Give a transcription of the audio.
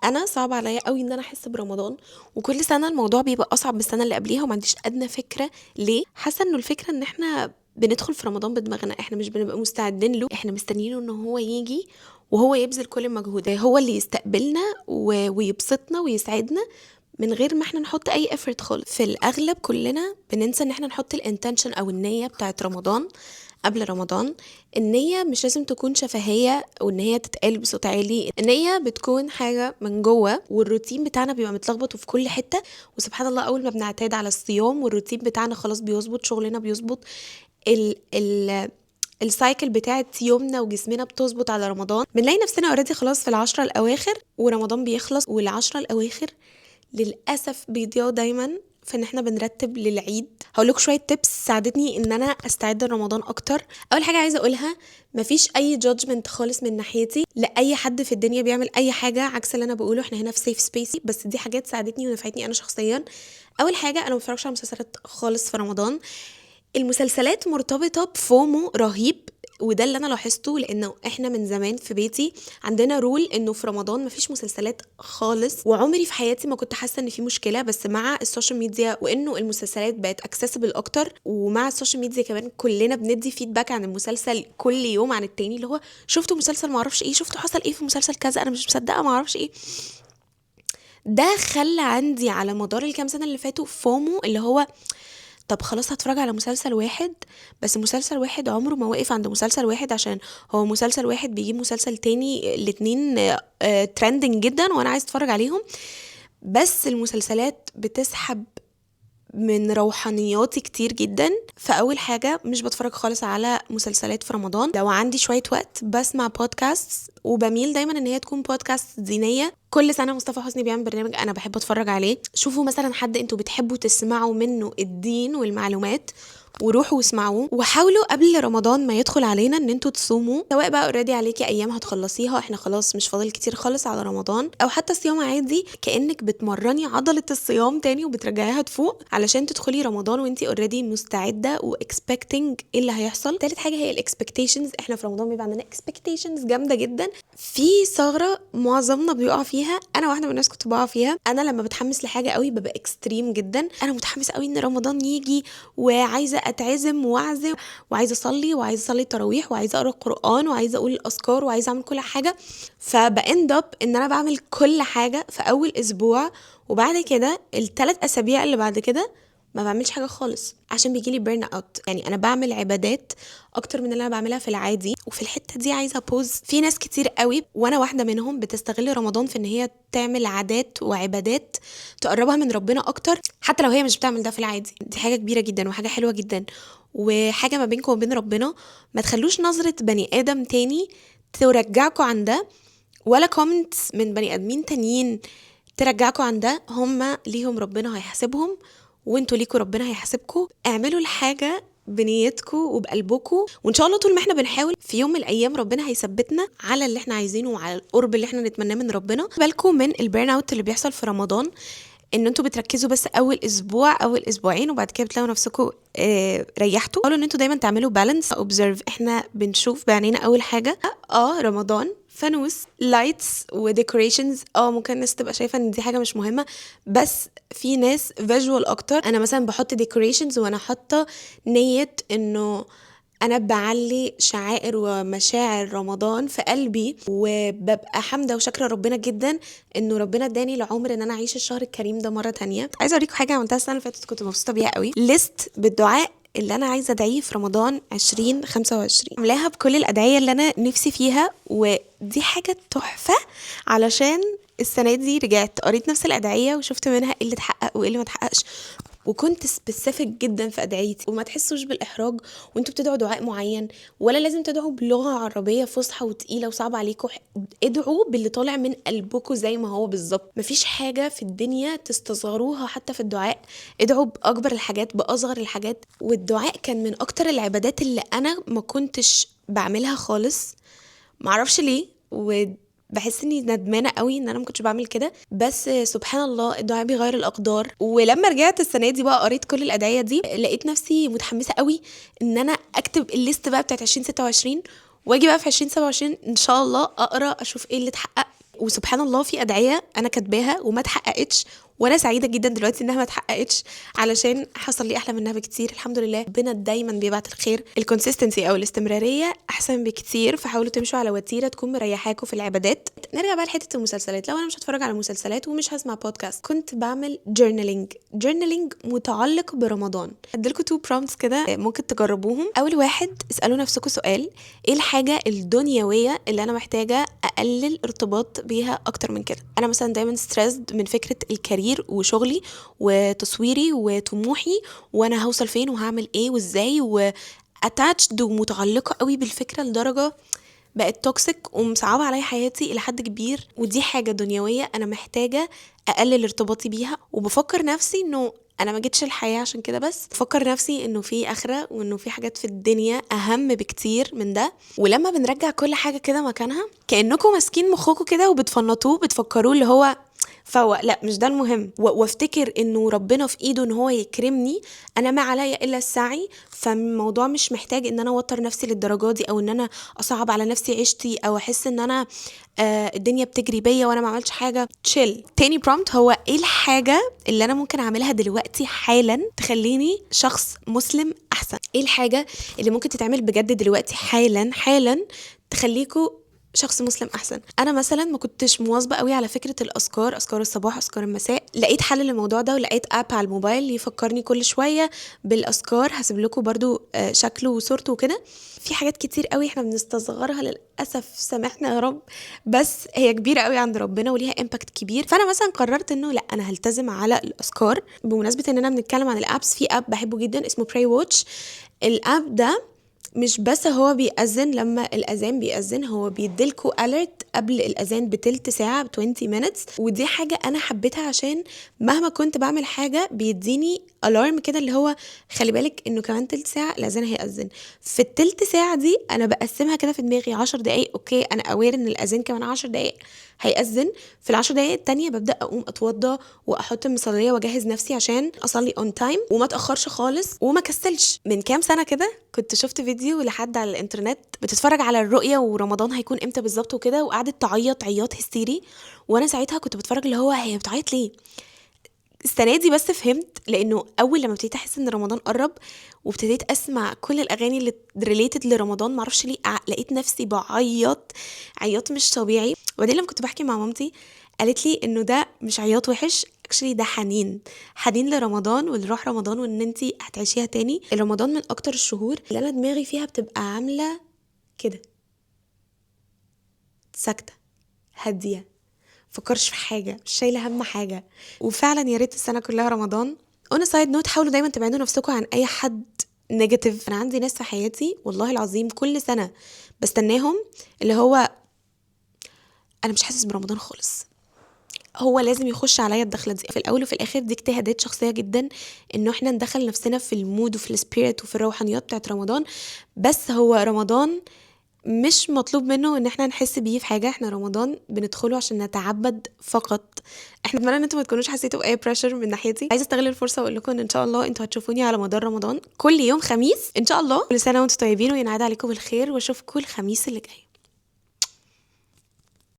انا صعب عليا قوي ان انا احس برمضان، وكل سنه الموضوع بيبقى اصعب من السنه اللي قبليها، وما عنديش ادنى فكره ليه. حاسه انه الفكره ان احنا بندخل في رمضان بدماغنا، احنا مش بنبقى مستعدين له، احنا مستنيينه ان هو يجي وهو يبذل كل المجهود، هو اللي يستقبلنا ويبسطنا ويسعدنا من غير ما احنا نحط اي effort خالص. في الاغلب كلنا بننسى ان احنا نحط الانتنشن او النية بتاعت رمضان قبل رمضان. النية مش لازم تكون شفهية وان هي تتقال بصوت عالي، النية بتكون حاجة من جوه، والروتين بتاعنا بيبقى متلخبط في كل حتة. وسبحان الله اول ما بنعتاد على الصيام والروتين بتاعنا خلاص بيظبط، شغلنا بيظبط، ال السايكل بتاعت يومنا وجسمنا بتظبط على رمضان، بنلاقي نفسنا اوريدي خلاص في العشرة الاواخر ورمضان بيخلص. والعشرة الاواخر للاسف بيضيعوا دايما في ان احنا بنرتب للعيد. هقول لكم شويه تيبس ساعدتني ان انا استعد لرمضان اكتر. اول حاجه عايزه اقولها، مفيش اي جادجمنت خالص من ناحيتي لاي حد في الدنيا بيعمل اي حاجه عكس اللي انا بقوله. احنا هنا في سيف سبيسي، بس دي حاجات ساعدتني ونفعتني انا شخصيا. اول حاجه، انا ما بتفرجش على مسلسلات خالص في رمضان. المسلسلات مرتبطة بفومو رهيب، وده اللي انا لاحظته، لانه احنا من زمان في بيتي عندنا رول انه في رمضان مفيش مسلسلات خالص. وعمري في حياتي ما كنت حاسه ان في مشكله، بس مع السوشيال ميديا وانه المسلسلات بقت اكسسبل اكتر، ومع السوشيال ميديا كمان كلنا بندي فيدباك عن المسلسل كل يوم عن التاني، اللي هو شفتوا مسلسل معرفش ايه، شفتوا حصل ايه في مسلسل كذا، انا مش مصدقه معرفش ايه. ده خلى عندي على مدار الكام سنه اللي فاتوا فومو، اللي هو طب خلاص هتفرج على مسلسل واحد، بس مسلسل واحد عمره ما وقف عند مسلسل واحد، عشان هو مسلسل واحد بيجيب مسلسل تاني، الاتنين ترندنج جدا وانا عايز اتفرج عليهم. بس المسلسلات بتسحب من روحانياتي كتير جدا. فاول حاجه مش بتفرج خالص على مسلسلات في رمضان. لو عندي شويه وقت بسمع بودكاست، وبميل دايما ان هي تكون بودكاست دينيه. كل سنه مصطفى حسني بيعمل برنامج انا بحب اتفرج عليه. شوفوا مثلا حد انتوا بتحبوا تسمعوا منه الدين والمعلومات وروحوا واسمعوه. وحاولوا قبل رمضان ما يدخل علينا ان انتوا تصوموا، سواء بقى اوريدي عليكي ايام هتخلصيها، احنا خلاص مش فاضل كتير خالص على رمضان، او حتى صيام عادي كانك بتمرني عضله الصيام تاني وبترجعيها تفوق علشان تدخلي رمضان وانتي اوريدي مستعده واكسبكتنج ايه اللي هيحصل. تالت حاجه هي الاكسبكتيشنز. احنا في رمضان بيبقى عندنا اكسبكتيشنز جامده جدا، في ثغره معظمنا بيقع فيها، انا واحده من الناس كنت بقع فيها. انا لما بتحمس لحاجه قوي ببقى اكستريم جدا، انا متحمس قوي ان رمضان يجي وعايزه اتعزم واعزم وعايزه اصلي التراويح وعايزه اقرا القران وعايزه اقول الاذكار وعايزه اعمل كل حاجه. فباند اب ان انا بعمل كل حاجه في اول اسبوع، وبعد كده الثلاث اسابيع اللي بعد كده ما بعملش حاجه خالص عشان بيجيلي بيرن اوت. يعني انا بعمل عبادات اكتر من اللي انا بعملها في العادي. وفي الحته دي عايزه بوز، في ناس كتير قوي وانا واحده منهم بتستغل رمضان في ان هي تعمل عادات وعبادات تقربها من ربنا اكتر، حتى لو هي مش بتعمل ده في العادي. دي حاجه كبيره جدا وحاجه حلوه جدا وحاجه ما بينكم وبين ربنا. ما تخلوش نظره بني ادم تاني ترجعكم عن ده، ولا كومنتس من بني ادمين تانيين ترجعكم عن ده. هما ليهم ربنا هيحاسبهم، وانتوا ليكوا ربنا هيحاسبكم. اعملوا الحاجة بنيتكم وبقلبكم، وان شاء الله طول ما احنا بنحاول في يوم من الايام ربنا هيثبتنا على اللي احنا عايزينه وعلى القرب اللي احنا نتمناه من ربنا. بالكم من البيرن اوت اللي بيحصل في رمضان، ان انتوا بتركزوا بس اول اسبوع اول اسبوعين، وبعد كده بتلاقوا نفسكم ريحتوا. حاولوا ان انتوا دايما تعملوا بالانس، اوبزرف. احنا بنشوف بعينينا اول حاجه رمضان فانوس لايتس وديكوريشنز، ممكن الناس تبقى شايفه ان دي حاجه مش مهمه، بس في ناس فيجوال اكتر. انا مثلا بحط ديكوريشنز وانا حاطه نيه انه انا بعلي شعائر ومشاعر رمضان في قلبي، وببقى حامده وشاكره ربنا جدا انه ربنا اداني العمر ان انا اعيش الشهر الكريم ده مره تانية. عايزه اوريكم حاجه عملتها السنه اللي فاتت كنت مبسوطه بيها قوي، ليست بالدعاء اللي انا عايزه ادعيه في رمضان 2025. عاملاها بكل الادعيه اللي انا نفسي فيها، ودي حاجه تحفه علشان السنه دي رجعت قريت نفس الادعيه وشفت منها ايه اللي اتحقق وايه اللي ما اتحققش، وكنت سبيسيفيك جدا في ادعيتي. وما تحسوش بالاحراج وانتوا بتدعوا دعاء معين، ولا لازم تدعوا بلغه عربيه فصحى وتقيله وصعبه عليكم. ادعوا باللي طالع من قلبكم زي ما هو بالظبط. مفيش حاجه في الدنيا تستصغروها حتى في الدعاء. ادعوا باكبر الحاجات باصغر الحاجات. والدعاء كان من اكتر العبادات اللي انا ما كنتش بعملها خالص، معرفش ليه، بحس اني ندمانه قوي ان انا ما كنتش بعمل كده. بس سبحان الله الدعاء بيغير الاقدار. ولما رجعت السنه دي بقى قريت كل الادعيه دي، لقيت نفسي متحمسه قوي ان انا اكتب الليست بقى بتاعت 2026، واجي بقى في 2027 ان شاء الله اقرا اشوف ايه اللي اتحقق وسبحان الله في أدعية أنا كاتباها وما اتحققتش، وانا سعيده جدا دلوقتي انها ما اتحققتش، علشان حصل لي احلى منها بكتير. الحمد لله ربنا دايما بيبعت الخير. الكونسيستنسي او الاستمراريه احسن بكتير، فحاولوا تمشوا على وتيره تكون مريحاكم في العبادات. نرجع بقى لحته المسلسلات. لو انا مش هتفرج على مسلسلات ومش هسمع بودكاست، كنت بعمل جورنالينج متعلق برمضان. اديلكم 2 prompts كده ممكن تجربوهم. اول واحد، اسالوا نفسكم سؤال: ايه الحاجه الدنيويه اللي انا محتاجه اقلل ارتباط بيها اكتر من كده؟ انا مثلا دايما ستريسد من فكره الكارير وشغلي وتصويري وطموحي، وانا هوصل فين وهعمل ايه وازاي، واتاتشد ومتعلقه قوي بالفكره لدرجه بقت توكسيك ومصعبه عليا حياتي الى حد كبير. ودي حاجه دنيويه انا محتاجه اقلل ارتباطي بيها. وبفكر نفسي انه انا ما جيتش الحياه عشان كده، بس بفكر نفسي انه في اخره وانه في حاجات في الدنيا اهم بكتير من ده. ولما بنرجع كل حاجه كده مكانها، كانكم ماسكين مخكم كده وبتفنطوه، بتفكروه اللي هو فهو لا مش ده المهم، وافتكر انه ربنا في ايده ان هو يكرمني، انا ما عليا الا السعي. فالموضوع مش محتاج ان انا اوتر نفسي للدرجه دي، او ان انا اصعب على نفسي عيشتي، او احس ان انا الدنيا بتجري بيا وانا ما عملتش حاجه. تشيل. تاني برومبت هو: ايه الحاجه اللي انا ممكن اعملها دلوقتي حالا تخليني شخص مسلم احسن؟ ايه الحاجه اللي ممكن تتعمل بجد دلوقتي حالا تخليكوا شخص مسلم احسن؟ انا مثلا ما كنتش مواظبه قوي على فكره اذكار الصباح، اذكار المساء. لقيت حل للموضوع ده، ولقيت اب على الموبايل يفكرني كل شويه بالاذكار. هسيب لكم برضو شكله وصورته وكده. في حاجات كتير قوي احنا بنستصغرها للاسف، سامحنا يا رب، بس هي كبيره قوي عند ربنا وليها امباكت كبير. فانا مثلا قررت انه لا، انا هلتزم على الاذكار. بمناسبه اننا بنتكلم عن الابس، في اب بحبه جدا اسمه براي واتش. الاب ده مش بس هو بيأذن لما الأذان بيأذن، هو بيديلكوا alert قبل الأذان بتلت ساعة، ب 20 minutes. ودي حاجة أنا حبيتها، عشان مهما كنت بعمل حاجة بيديني alarm كده اللي هو خلي بالك إنه كمان تلت ساعة الأذان هيأذن. في التلت ساعة دي أنا بقسمها كده في دماغي 10 دقايق، أوكي أنا aware إن الأذان كمان 10 دقايق هيأذن. في ال10 دقايق التانية ببدأ أقوم أتوضى وأحط المصلية وأجهز نفسي عشان أصلي on time وما تأخرش خالص وما كسلش. من كام سنة كده كنت شفت فيديو لحد على الانترنت بتتفرج على الرؤية ورمضان هيكون امتى بالظبط وكده، وقعدت تعيط عياط هستيري. وانا ساعتها كنت بتفرج اللي هو هي بتعيط ليه؟ السنة دي بس فهمت، لانه اول لما ابتديت احس ان رمضان قرب وابتديت اسمع كل الاغاني اللي ريليتد لرمضان، معرفش ليه لقيت نفسي بعيط عياط مش طبيعي. وبعدين لما كنت بحكي مع مامتي قالت لي انه ده مش عياط وحش، اكشلي ده حنين لرمضان ولروح رمضان، وان انتي هتعيشيها تاني. رمضان من اكتر الشهور اللي انا دماغي فيها بتبقى عامله كده، ساكته هاديه، فكرش في حاجه، مش شايله هم حاجه. وفعلا يا ريت السنه كلها رمضان. اون سايد نوت، حاولوا دايما تبعدوا نفسكم عن اي حد نيجاتيف. انا عندي ناس في حياتي والله العظيم كل سنه بستناهم، اللي هو انا مش حاسس برمضان خالص، هو لازم يخش عليا الدخله دي. في الاول وفي الاخر دي اجتهادات شخصيه جدا، انه احنا ندخل نفسنا في المود وفي السبيريت وفي الروحانيات بتاعت رمضان. بس هو رمضان مش مطلوب منه ان احنا نحس بيه في حاجه، احنا رمضان بندخله عشان نتعبد فقط. احنا اتمنى ان انتوا ما تكونوش حسيتوا باي بريشر من ناحيتي. عايزه استغل الفرصه واقول لكم ان شاء الله انتوا هتشوفوني على مدار رمضان كل يوم خميس ان شاء الله. كل سنه وانتوا طيبين وينعاد عليكم بالخير، واشوفكم الخميس اللي جاي.